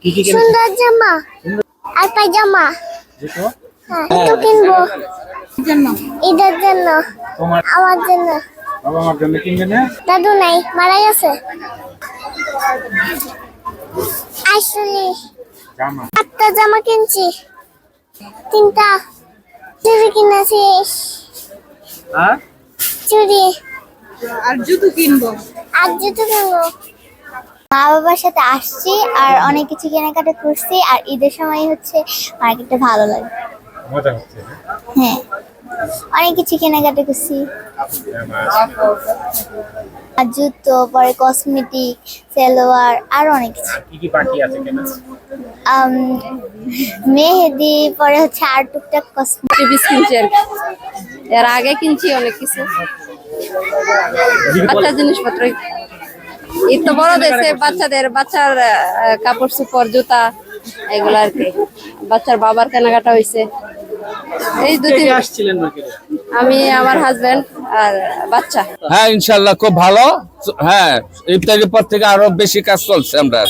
কি কি কিনেছেন? সুন্দর জামা আর পায়জামা। জুতো? হ্যাঁ, জুতো কিনবো ঈদের জন্য, তোমার আমার জন্য। বাবা মার জন্য কিনবে না? দাদু নাই, মারা গেছে। আসলে জামা। 8টা জামা কিনছি, 3টা চুড়ি কিনেছি, আর চুড়ি আর জুতো কিনবো। আর জুতো কিনবো। মা বাবার সাথে আসছি আর অনেক কিছু কেনাকাটা করছি। আর ঈদের সময় হচ্ছে মার্কেটটা ভালো লাগে। মজা হচ্ছে। হ্যাঁ, অনেক কিছু কেনাকাটা করছি। আর জুতো, পরে কসমেটিক, সালোয়ার, আর অনেক কিছু। কি কি বাকি আছে কেনা? আম, মেহেদি, পরে হচ্ছে আর টুকটাক কসমেটিক। বিস্কিট কিনছি আর কি। এর আগে কিনছি অনেক কিছু বাচ্চার জিনিসপত্র। ঈদ তো বড় দেশে বাচ্চার কাপড় চোপড়, জুতা, এগুলো আর কি। বাচ্চার বাবার কেনাকাটা হয়েছে। এই দুটি আসছিলেন মার্কেটে? আমি, আমার হাজবেন্ড আর বাচ্চা। হ্যাঁ, ইনশাল্লাহ খুব ভালো। হ্যাঁ, ইফতারের পর থেকে আরো বেশি কাজ চলছে। আমরা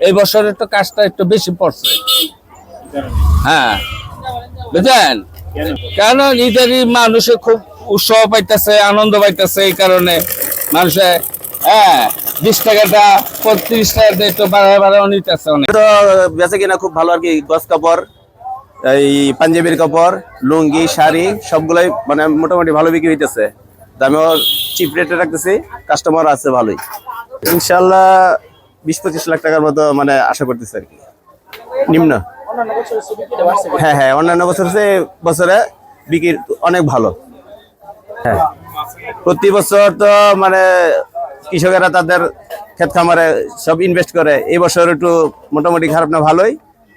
এই বছরে তো কাজটা একটু বেশি পড়ছে। হ্যাঁ, বুঝলেন, কেন ঈদেরই মানুষে খুব উৎসাহ পাইতেছে, আনন্দ পাইতেছে। এই কারণে মানুষে 20 টাকাটা 35 টাকাটা একটু বাড়াও নিতেছে অনেক। তো বেচা কিনা খুব ভালো আর কি। গস কাপড়, এই পাঞ্জাবির কাপড়, লুঙ্গি, শাড়ি সবগুলাই মানে মোটামুটি ভালো বিক্রি হইতেছে। দামেও চিপ রেটে রাখতেছি, কাস্টমার আছে ভালোই। ইনশাল্লাহ 20-25 লাখ টাকার মতো মানে আশা করতেছি আর কি, নিম্ন। হ্যাঁ হ্যাঁ, অন্যান্য বছরে বিক্রি অনেক ভালো। হ্যাঁ, প্রতি বছর তো মানে কৃষকেরা তাদের ক্ষেত খামারে সব ইনভেস্ট করে। এই বছর একটু মোটামুটি খারাপ না, ভালোই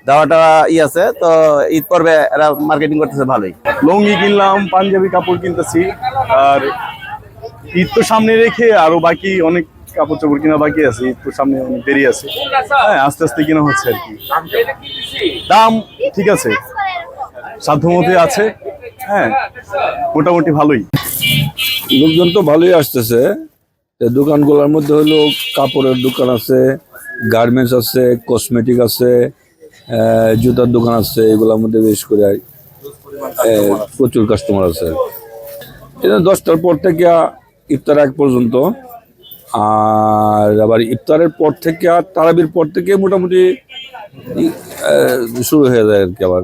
দাওয়াটা আছে। তো ঈদ পর্বে এরা মার্কেটিং করতেছে ভালোই। লুঙ্গি কিনলাম, পাঞ্জাবি কাপড় কিনতেছি। আর ঈদ তো সামনে রেখে আরো বাকি অনেক কাপড় চোপড় কিনা বাকি আছে। ঈদ তো সামনে অনেক দেরি আছে। হ্যাঁ, আস্তে আস্তে কিনা হচ্ছে আর কি। দাম ঠিক আছে, সাধ্যমতে আছে। হ্যাঁ, মোটামুটি ভালোই। লোকজন তো ভালোই আসতেছে। দোকানগুলোর মধ্যে হলো কাপড়ের দোকান আছে, গার্মেন্টস আছে, কসমেটিক আছে, জুতার দোকান আছে। এগুলোর মধ্যে বেশ করে প্রচুর কাস্টমার আছে। এটা 10টার পর থেকে ইফতার আগ পর্যন্ত। আর আবার ইফতারের পর থেকে আর তারাবির পর থেকে মোটামুটি শুরু হয়ে যায় আর কি আবার।